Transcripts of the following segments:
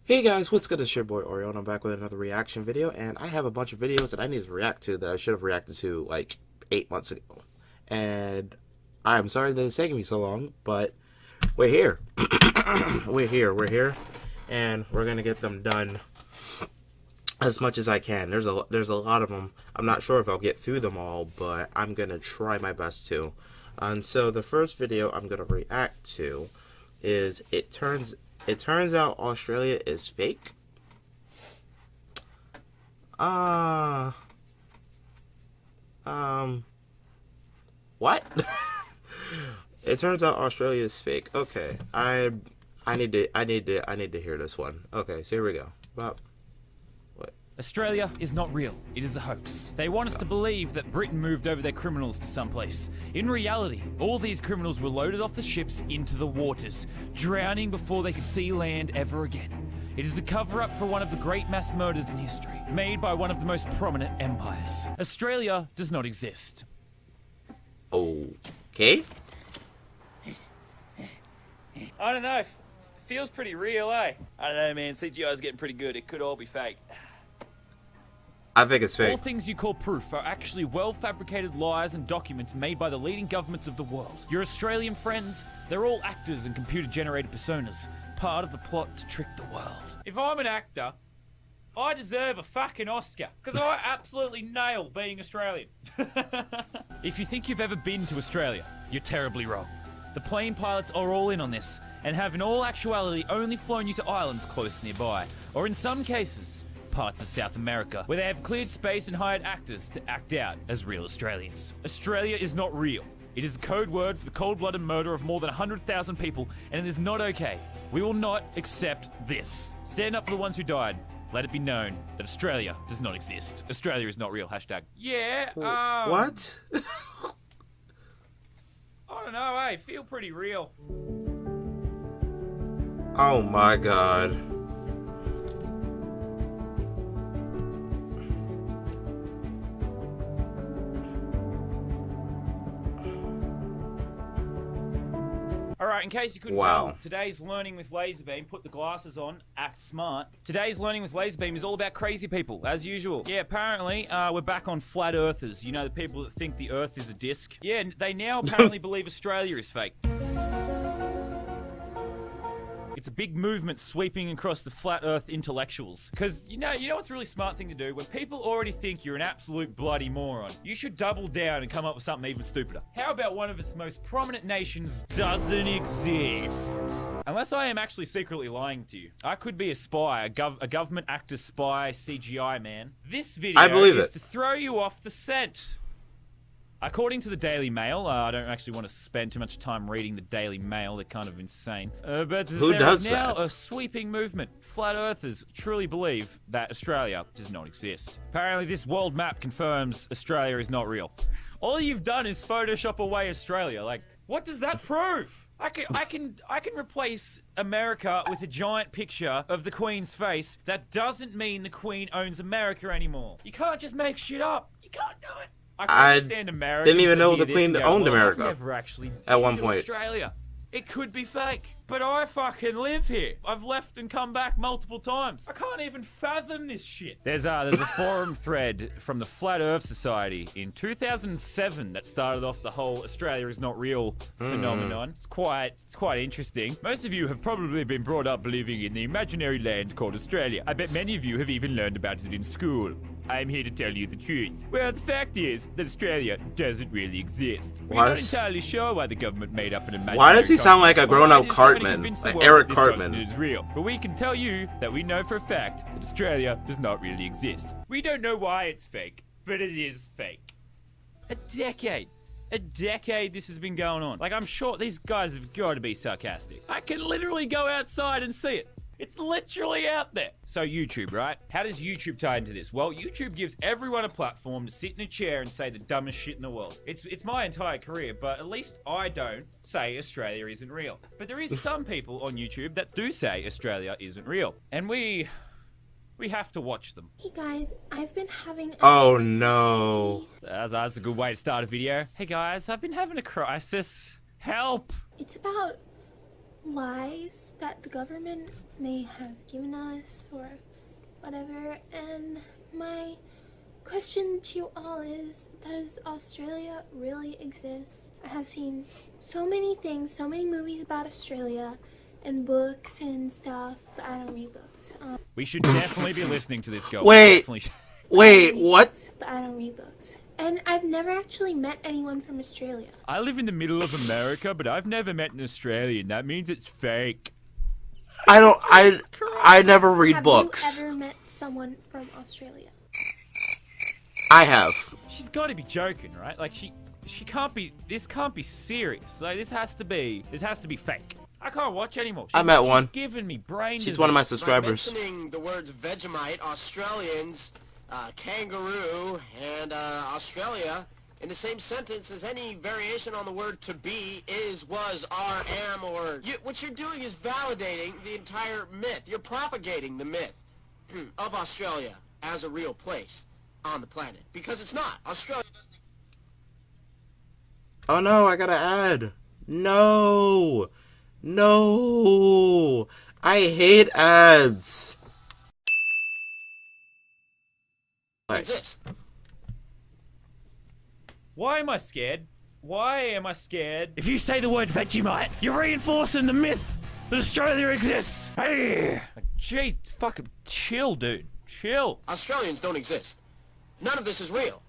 Hey guys, what's good? It's your boy Oreo, and I'm back with another reaction video, and I have a bunch of videos that I need to react to that I should have reacted to like 8 months ago. And I'm sorry that it's taking me so long, but we're here. we're here, and we're gonna get them done as much as I can. There's a lot of them. I'm not sure if I'll get through them all, but I'm gonna try my best to. And so the first video I'm gonna react to is it turns out Australia is fake. What? It turns out Australia is fake. Okay, I need to hear this one. Okay, so here we go. What? Australia is not real. It is a hoax. They want us to believe that Britain moved over their criminals to someplace. In reality, all these criminals were loaded off the ships into the waters, drowning before they could see land ever again. It is a cover-up for one of the great mass murders in history, made by one of the most prominent empires. Australia does not exist. Okay. I don't know. Feels pretty real, eh? I don't know, man. CGI's getting pretty good. It could all be fake. I think it's fake. All things you call proof are actually well-fabricated lies and documents made by the leading governments of the world. Your Australian friends, they're all actors and computer-generated personas, part of the plot to trick the world. If I'm an actor, I deserve a fucking Oscar, because I absolutely nail being Australian. If you think you've ever been to Australia, you're terribly wrong. The plane pilots are all in on this, and have in all actuality only flown you to islands close nearby, or in some cases, parts of South America, where they have cleared space and hired actors to act out as real Australians. Australia is not real. It is a code word for the cold-blooded murder of more than 100,000 people, and it is not okay. We will not accept this. Stand up for the ones who died. Let it be known that Australia does not exist. Australia is not real. Hashtag. Yeah, What? I don't know, eh? Feel pretty real. Oh my god. Alright, in case you couldn't tell, today's Learning with Laserbeam, put the glasses on, act smart. Today's Learning with Laserbeam is all about crazy people, as usual. Yeah, apparently, we're back on flat earthers. You know, the people that think the earth is a disc? Yeah, they now apparently believe Australia is fake. It's a big movement sweeping across the flat earth intellectuals. Because, you know what's a really smart thing to do? When people already think you're an absolute bloody moron, you should double down and come up with something even stupider. How about one of its most prominent nations doesn't exist? Unless I am actually secretly lying to you. I could be a spy, a government actor spy, CGI man. This video is to throw you off the scent. According to the Daily Mail, I don't actually want to spend too much time reading the Daily Mail, they're kind of insane. But who there does is now that? A sweeping movement. Flat earthers truly believe that Australia does not exist. Apparently this world map confirms Australia is not real. All you've done is Photoshop away Australia. Like, what does that prove? I can replace America with a giant picture of the Queen's face. That doesn't mean the Queen owns America anymore. You can't just make shit up. You can't do it. I didn't even know the Queen owned America never actually at one point. Australia. It could be fake, but I fucking live here. I've left and come back multiple times. I can't even fathom this shit. There's a forum thread from the Flat Earth Society in 2007 that started off the whole Australia is not real phenomenon. It's quite interesting. Most of you have probably been brought up believing in the imaginary land called Australia. I bet many of you have even learned about it in school. I'm here to tell you the truth. Well, the fact is that Australia doesn't really exist. We're not entirely sure why the government made up an imaginary Why does he sound like a grown-up Cartman? Like Eric Cartman. It is real. But we can tell you that we know for a fact that Australia does not really exist. We don't know why it's fake, but it is fake. A decade this has been going on. Like, I'm sure these guys have got to be sarcastic. I can literally go outside and see it. It's literally out there. So YouTube, right? How does YouTube tie into this? Well, YouTube gives everyone a platform to sit in a chair and say the dumbest shit in the world. It's my entire career, but at least I don't say Australia isn't real. But there is some people on YouTube that do say Australia isn't real. And we have to watch them. Hey guys, I've been having Oh no. That's a good way to start a video. Hey guys, I've been having a crisis. Help! It's about lies that the government may have given us or whatever. And my question to you all is, does Australia really exist? I have seen so many things, so many movies about Australia and books and stuff, but I don't read books. We should definitely be listening to this girl. Wait. We definitely Wait, what? But I don't read books. And I've never actually met anyone from Australia. I live in the middle of America, but I've never met an Australian. That means it's fake. I never read books. Have you ever met someone from Australia? I have. She's got to be joking, right? Like she can't be. This can't be serious. Like this has to be fake. I can't watch anymore. I met one. She's giving me brain She's one of my disease. subscribers. By mentioning the words Vegemite, Australians, kangaroo, and Australia in the same sentence as any variation on the word to be, is, was, are, am, or... what you're doing is validating the entire myth. You're propagating the myth of Australia as a real place on the planet. Because it's not. Australia doesn't... Oh no, I gotta add. No. No. I hate ads. exist. Why am I scared? Why am I scared? If you say the word Vegemite, you're reinforcing the myth that Australia exists. Hey! Jeez, fucking chill, dude. Chill. Australians don't exist. None of this is real.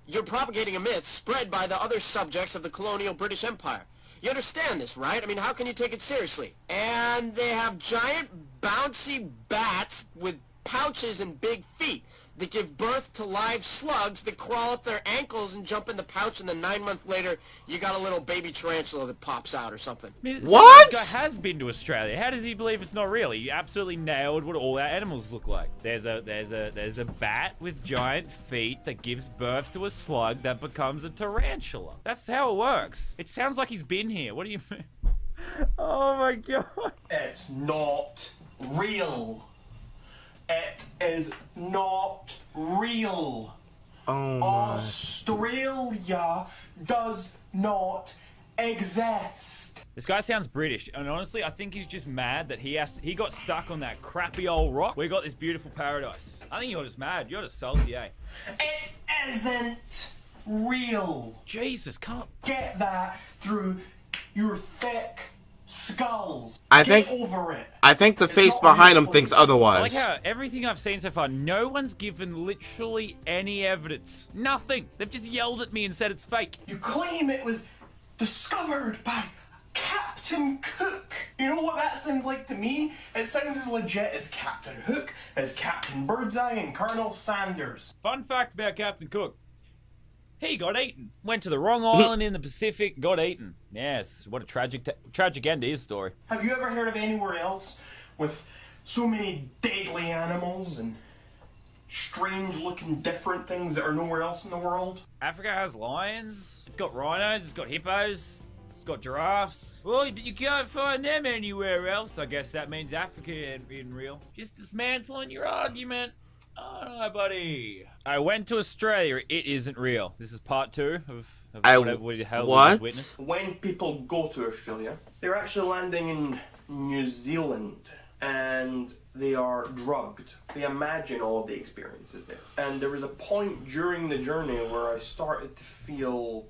You're propagating a myth spread by the other subjects of the colonial British Empire. You understand this, right? I mean, how can you take it seriously? And they have giant, bouncy bats with pouches and big feet that give birth to live slugs that crawl up their ankles and jump in the pouch, and then 9 months later, you got a little baby tarantula that pops out or something. I mean, What? This guy has been to Australia. How does he believe it's not real? He absolutely nailed what all our animals look like. There's a bat with giant feet that gives birth to a slug that becomes a tarantula. That's how it works. It sounds like he's been here. What do you mean? Oh my god. It's not real. It is not real. Oh my. Australia does not exist. This guy sounds British, and honestly, I think he's just mad that he got stuck on that crappy old rock. We got this beautiful paradise. I think you're just mad. You're just salty, eh? It isn't real. Jesus, can't. Get that through your thick skulls. I Get think- over it. I think the It's face not behind real, him thinks please. I like otherwise. how everything I've seen so far, no one's given literally any evidence. Nothing. They've just yelled at me and said it's fake. You claim it was discovered by Captain Cook. You know what that sounds like to me? It sounds as legit as Captain Hook, as Captain Birdseye, and Colonel Sanders. Fun fact about Captain Cook. He got eaten. Went to the wrong island in the Pacific, got eaten. Yes, what a tragic end to his story. Have you ever heard of anywhere else with so many deadly animals and strange looking different things that are nowhere else in the world? Africa has lions. It's got rhinos. It's got hippos. It's got giraffes. Well, but you can't find them anywhere else. I guess that means Africa ain't real. Just dismantling your argument. Oh no, buddy. I went to Australia. It isn't real. This is part 2 of whatever the hell we just witnessed. When people go to Australia, they're actually landing in New Zealand and they are drugged. They imagine all of the experiences there. And there was a point during the journey where I started to feel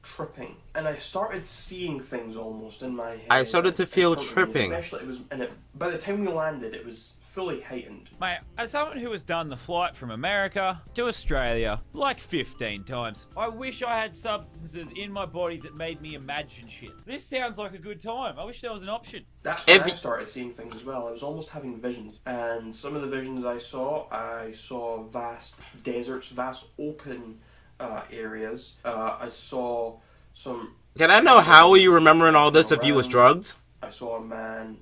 tripping, and I started seeing things almost in my head. I started to feel in front of me, tripping. Especially, by the time we landed, it was fully heightened. Mate, as someone who has done the flight from America to Australia like 15 times, I wish I had substances in my body that made me imagine shit. This sounds like a good time. I wish there was an option. That's when If I y- started seeing things as well. I was almost having visions, and some of the visions I saw vast deserts, vast open areas. I saw some... Can I know how are you remembering all this if you was drugged? I saw a man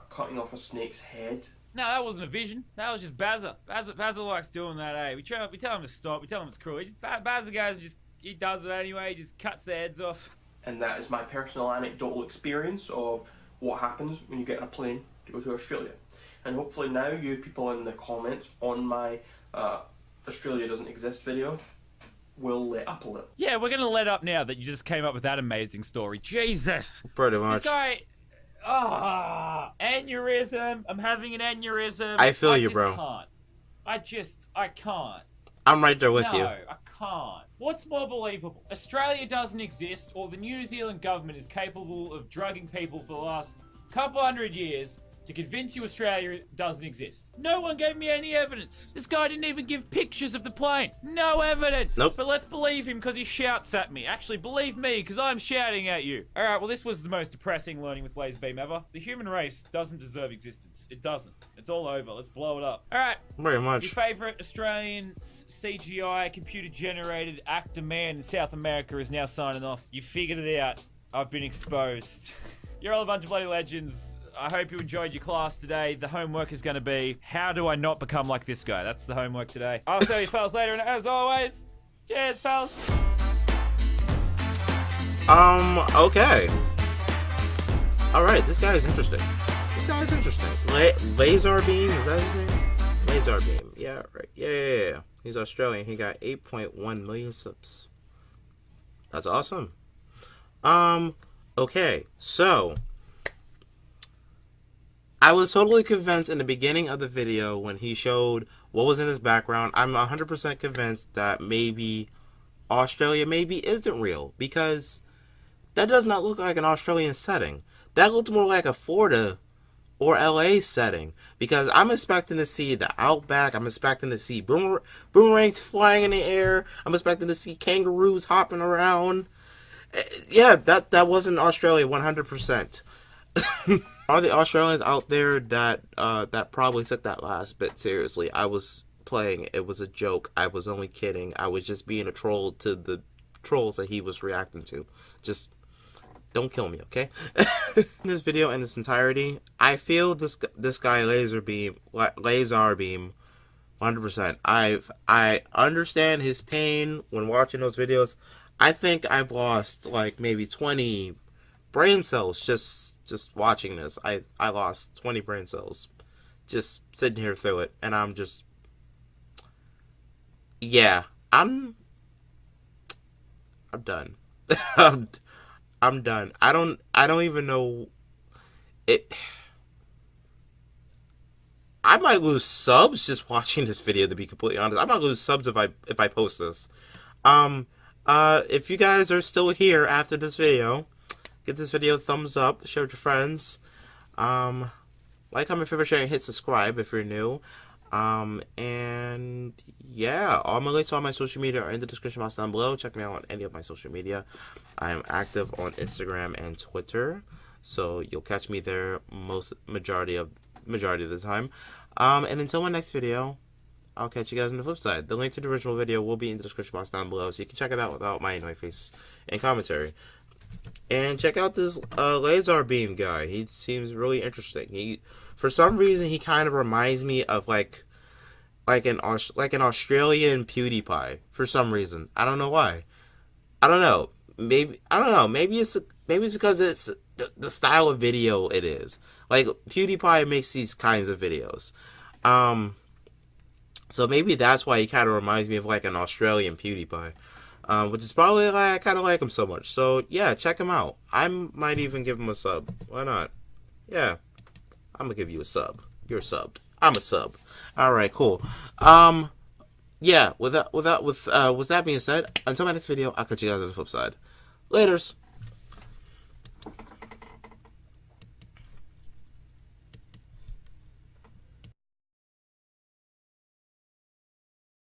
cutting off a snake's head. No, that wasn't a vision. That was just Bazza. Bazza likes doing that, eh? We tell him to stop. We tell him it's cruel. Bazza goes and he does it anyway. He just cuts the heads off. And that is my personal anecdotal experience of what happens when you get on a plane to go to Australia. And hopefully now you people in the comments on my Australia doesn't exist video will let up a little. Yeah, we're gonna let up now that you just came up with that amazing story. Jesus! Pretty This much. guy... Aneurysm. I'm having an aneurysm. I feel you, bro. I can't. I'm right there with you. No, I can't. What's more believable? Australia doesn't exist, or the New Zealand government is capable of drugging people for the last couple hundred years to convince you Australia doesn't exist. No one gave me any evidence. This guy didn't even give pictures of the plane. No evidence. Nope. But let's believe him because he shouts at me. Actually, believe me because I'm shouting at you. All right, well, this was the most depressing learning with Laserbeam ever. The human race doesn't deserve existence. It doesn't. It's all over. Let's blow it up. All right. Very Your much. favorite Australian CGI computer-generated actor man in South America is now signing off. You figured it out. I've been exposed. You're all a bunch of bloody legends. I hope you enjoyed your class today. The homework is going to be, how do I not become like this guy? That's the homework today. I'll see you fellas later, and as always, cheers, pals. Okay. Alright, this guy is interesting. Laser Beam, is that his name? Laser Beam. Yeah, right. Yeah. He's Australian. He got 8.1 million subs. That's awesome. Okay, so I was totally convinced in the beginning of the video when he showed what was in his background. I'm 100% convinced that maybe Australia maybe isn't real, because that does not look like an Australian setting. That looked more like a Florida or LA setting, because I'm expecting to see the outback. I'm expecting to see boomerangs flying in the air. I'm expecting to see kangaroos hopping around. Yeah, that wasn't Australia 100%. Are the Australians out there that that probably took that last bit seriously? I was playing. It was a joke. I was only kidding. I was just being a troll to the trolls that he was reacting to. Just don't kill me, okay? In this video in its entirety, I feel this guy Laser Beam 100%. I understand his pain when watching those videos. I think I've lost like maybe 20 brain cells just watching this. I lost 20 brain cells just sitting here through it, and I'm just, yeah, I'm done. I'm done. I don't even know it. I might lose subs just watching this video, to be completely honest. I might lose subs if I post this. If you guys are still here after this video, give this video a thumbs up, share with your friends. Like, comment, favorite, share, and hit subscribe if you're new. And yeah, all my links to all my social media are in the description box down below. Check me out on any of my social media. I am active on Instagram and Twitter, so you'll catch me there majority of the time. And until my next video, I'll catch you guys on the flip side. The link to the original video will be in the description box down below, so you can check it out without my annoying face and commentary. And check out this Laser Beam guy. He seems really interesting. For some reason, he kind of reminds me of like an Australian PewDiePie. For some reason, I don't know why. I don't know. Maybe it's because it's the style of video it is. Like, PewDiePie makes these kinds of videos. So maybe that's why he kind of reminds me of like an Australian PewDiePie. Which is probably why I kind of like him so much. So yeah, check him out. I might even give him a sub. Why not? Yeah, I'm gonna give you a sub. You're subbed. I'm a sub. All right, cool. Yeah. With that being said, until my next video, I'll catch you guys on the flip side. Laters.